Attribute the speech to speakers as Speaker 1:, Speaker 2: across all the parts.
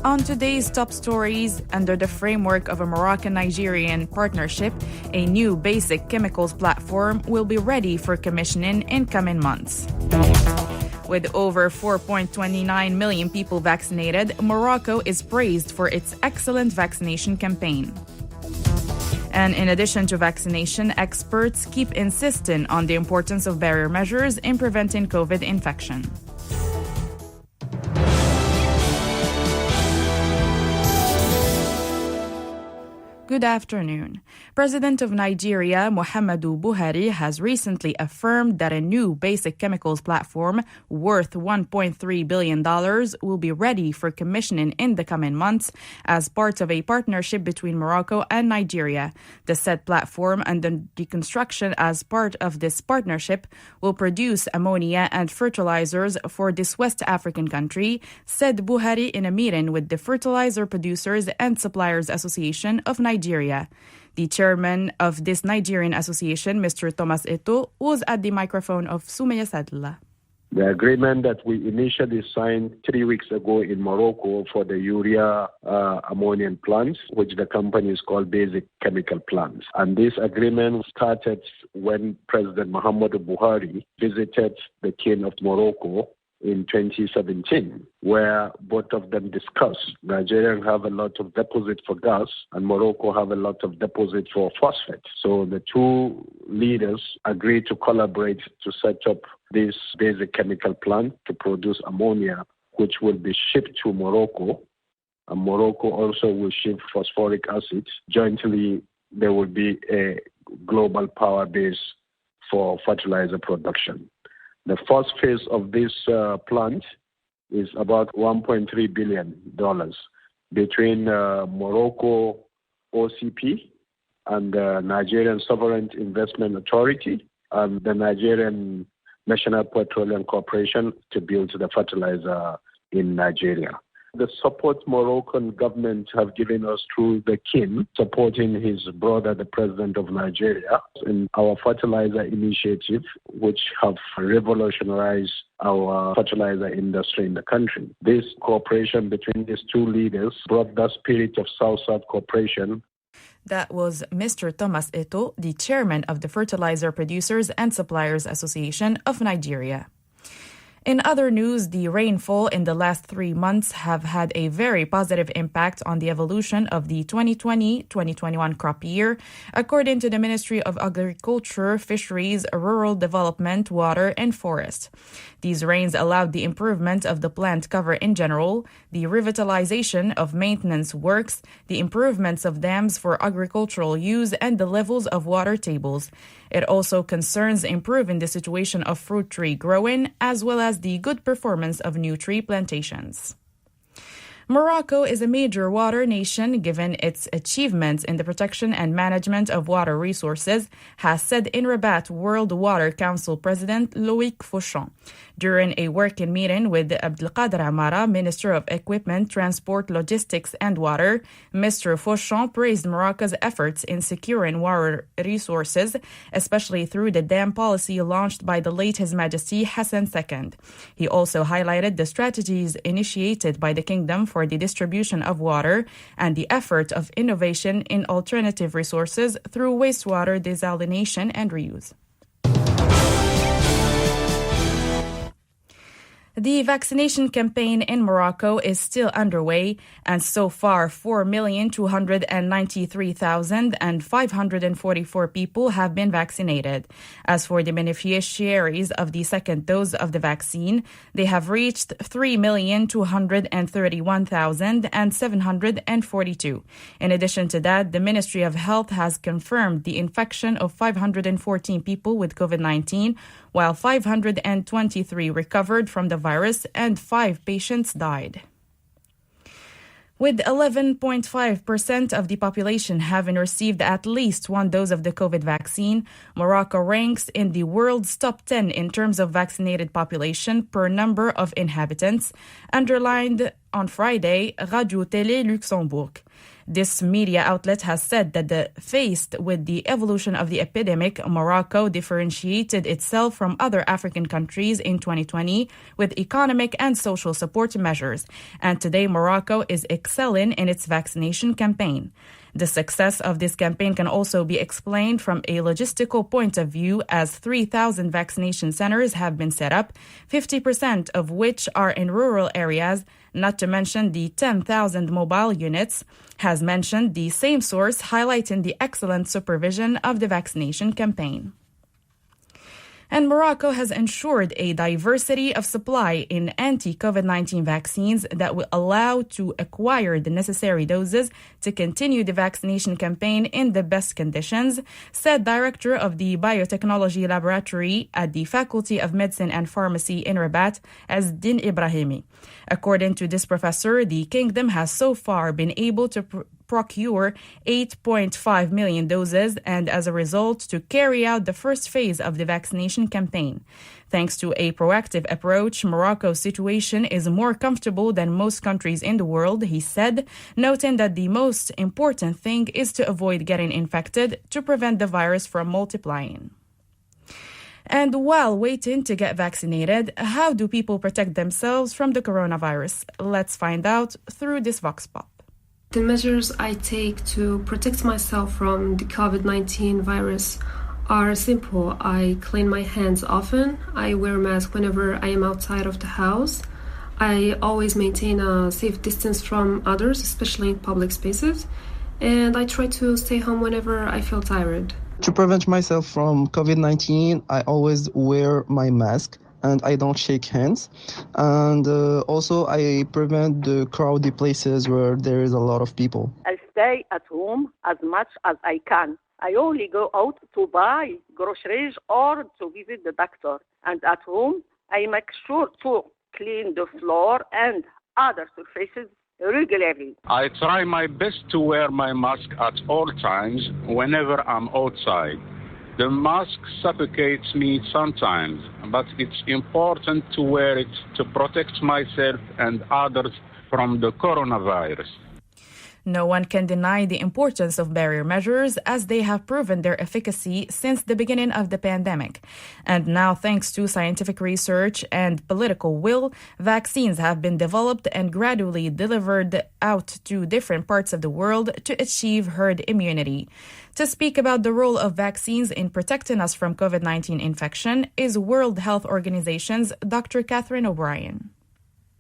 Speaker 1: On today's top stories, under the framework of a Moroccan-Nigerian partnership, a new basic chemicals platform will be ready for commissioning in coming months. With over 4.29 million people vaccinated, Morocco is praised for its excellent vaccination campaign. And in addition to vaccination, experts keep insisting on the importance of barrier measures in preventing COVID infection. Good afternoon. President of Nigeria, Muhammadu Buhari, has recently affirmed that a new basic chemicals platform worth $1.3 billion will be ready for commissioning in the coming months as part of a partnership between Morocco and Nigeria. The said platform and the construction as part of this partnership will produce ammonia and fertilizers for this West African country, said Buhari in a meeting with the Fertilizer Producers and Suppliers Association of Nigeria. The chairman of this Nigerian association, Mr. Thomas Eto, was at the microphone of Sumaya Sadla.
Speaker 2: The agreement that we initially signed 3 weeks ago in Morocco for the urea ammonium plants, which the company is called Basic Chemical Plants. And this agreement started when President Muhammadu Buhari visited the King of Morocco in 2017, where both of them discussed. Nigeria have a lot of deposit for gas and Morocco have a lot of deposit for phosphate. So the two leaders agreed to collaborate to set up this basic chemical plant to produce ammonia, which will be shipped to Morocco. And Morocco also will ship phosphoric acid. Jointly, there will be a global power base for fertilizer production. The first phase of this plant is about $1.3 billion between Morocco OCP and the Nigerian Sovereign Investment Authority and the Nigerian National Petroleum Corporation to build the fertilizer in Nigeria. The support Moroccan government have given us through the king, supporting his brother, the president of Nigeria, in our fertilizer initiative, which have revolutionized our fertilizer industry in the country. This cooperation between these two leaders brought the spirit of South-South cooperation.
Speaker 1: That was Mr. Thomas Eto, the chairman of the Fertilizer Producers and Suppliers Association of Nigeria. In other news, the rainfall in the last 3 months have had a very positive impact on the evolution of the 2020-2021 crop year, according to the Ministry of Agriculture, Fisheries, Rural Development, Water and Forest. These rains allowed the improvement of the plant cover in general, the revitalization of maintenance works, the improvements of dams for agricultural use, and the levels of water tables. It also concerns improving the situation of fruit tree growing, as well as the good performance of new tree plantations. Morocco is a major water nation given its achievements in the protection and management of water resources, has said in Rabat World Water Council President Loïc Fauchon. During a working meeting with Abdelkader Amara, Minister of Equipment, Transport, Logistics and Water, Mr. Fauchon praised Morocco's efforts in securing water resources, especially through the dam policy launched by the late His Majesty Hassan II. He also highlighted the strategies initiated by the kingdom for the distribution of water and the effort of innovation in alternative resources through wastewater desalination and reuse. The vaccination campaign in Morocco is still underway, and so far 4,293,544 people have been vaccinated. As for the beneficiaries of the second dose of the vaccine, they have reached 3,231,742. In addition to that, the Ministry of Health has confirmed the infection of 514 people with COVID-19, while 523 recovered from the virus and 5 patients died. With 11.5% of the population having received at least one dose of the COVID vaccine, Morocco ranks in the world's top 10 in terms of vaccinated population per number of inhabitants, underlined on Friday Radio Télé Luxembourg. This media outlet has said that faced with the evolution of the epidemic, Morocco differentiated itself from other African countries in 2020 with economic and social support measures. And today, Morocco is excelling in its vaccination campaign. The success of this campaign can also be explained from a logistical point of view, as 3,000 vaccination centers have been set up, 50% of which are in rural areas, not to mention the 10,000 mobile units, has mentioned the same source, highlighting the excellent supervision of the vaccination campaign. And Morocco has ensured a diversity of supply in anti-COVID-19 vaccines that will allow to acquire the necessary doses to continue the vaccination campaign in the best conditions, said Director of the Biotechnology Laboratory at the Faculty of Medicine and Pharmacy in Rabat, Azdin Ibrahimi. According to this professor, the kingdom has so far been able to procure 8.5 million doses and, as a result, to carry out the first phase of the vaccination campaign. Thanks to a proactive approach, Morocco's situation is more comfortable than most countries in the world, he said, noting that the most important thing is to avoid getting infected to prevent the virus from multiplying. And while waiting to get vaccinated, how do people protect themselves from the coronavirus? Let's find out through this Vox Pop.
Speaker 3: The measures I take to protect myself from the COVID-19 virus are simple. I clean my hands often. I wear a mask whenever I am outside of the house. I always maintain a safe distance from others, especially in public spaces. And I try to stay home whenever I feel tired.
Speaker 4: To prevent myself from COVID-19, I always wear my mask and I don't shake hands. And also I prevent the crowded places where there is a lot of people.
Speaker 5: I stay at home as much as I can. I only go out to buy groceries or to visit the doctor. And at home, I make sure to clean the floor and other surfaces regularly.
Speaker 6: I try my best to wear my mask at all times whenever I'm outside. The mask suffocates me sometimes, but it's important to wear it to protect myself and others from the coronavirus.
Speaker 1: No one can deny the importance of barrier measures, as they have proven their efficacy since the beginning of the pandemic. And now, thanks to scientific research and political will, vaccines have been developed and gradually delivered out to different parts of the world to achieve herd immunity. To speak about the role of vaccines in protecting us from COVID-19 infection is World Health Organization's Dr. Catherine O'Brien.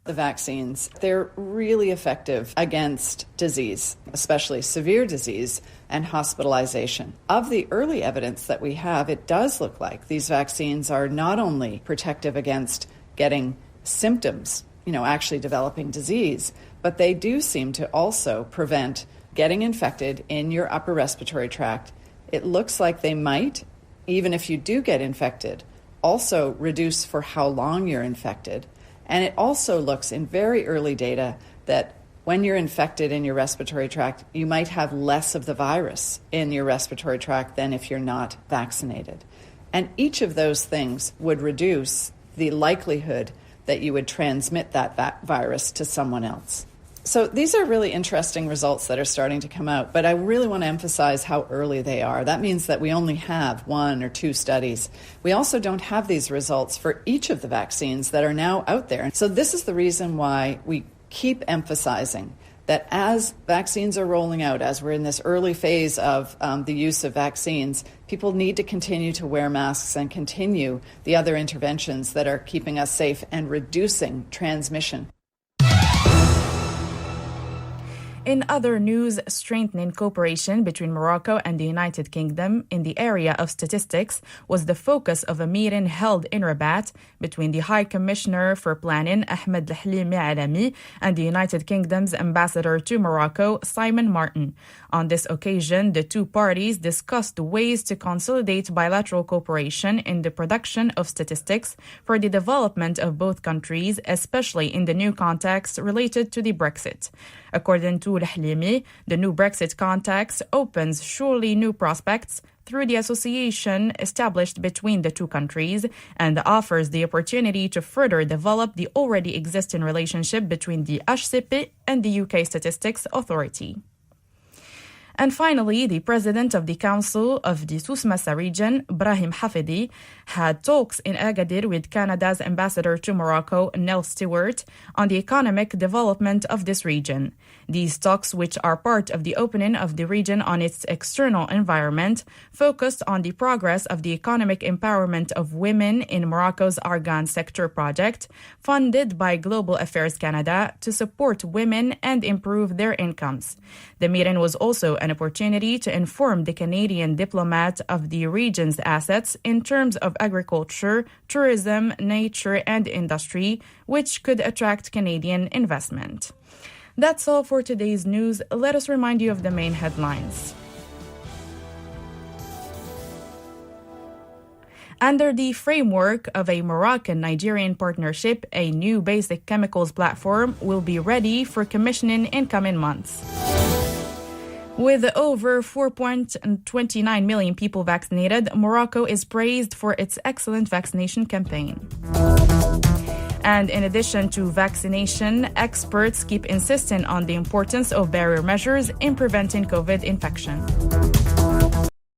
Speaker 7: The vaccines, they're really effective against disease, especially severe disease and hospitalization. Of the early evidence that we have, it does look like these vaccines are not only protective against getting symptoms, actually developing disease, but they do seem to also prevent getting infected in your upper respiratory tract. It looks like they might, even if you do get infected, also reduce for how long you're infected. And it also looks in very early data that when you're infected in your respiratory tract, you might have less of the virus in your respiratory tract than if you're not vaccinated. And each of those things would reduce the likelihood that you would transmit that virus to someone else. So these are really interesting results that are starting to come out, but I really want to emphasize how early they are. That means that we only have 1 or 2 studies. We also don't have these results for each of the vaccines that are now out there. So this is the reason why we keep emphasizing that as vaccines are rolling out, as we're in this early phase of the use of vaccines, people need to continue to wear masks and continue the other interventions that are keeping us safe and reducing transmission.
Speaker 1: In other news, strengthening cooperation between Morocco and the United Kingdom in the area of statistics was the focus of a meeting held in Rabat between the High Commissioner for Planning, Ahmed Lahlimi Alami, and the United Kingdom's ambassador to Morocco, Simon Martin. On this occasion, the two parties discussed ways to consolidate bilateral cooperation in the production of statistics for the development of both countries, especially in the new context related to the Brexit. According to Lahlimi, the new Brexit context opens surely new prospects through the association established between the two countries and offers the opportunity to further develop the already existing relationship between the HCP and the UK Statistics Authority. And finally, the president of the Council of the Souss-Massa region, Brahim Hafidi, had talks in Agadir with Canada's ambassador to Morocco, Nell Stewart, on the economic development of this region. These talks, which are part of the opening of the region on its external environment, focused on the progress of the economic empowerment of women in Morocco's Argan sector project, funded by Global Affairs Canada to support women and improve their incomes. The meeting was also an opportunity to inform the Canadian diplomat of the region's assets in terms of agriculture, tourism, nature, and industry, which could attract Canadian investment. That's all for today's news. Let us remind you of the main headlines. Under the framework of a Moroccan-Nigerian partnership, a new basic chemicals platform will be ready for commissioning in coming months. With over 4.29 million people vaccinated, Morocco is praised for its excellent vaccination campaign. And in addition to vaccination, experts keep insisting on the importance of barrier measures in preventing COVID infection.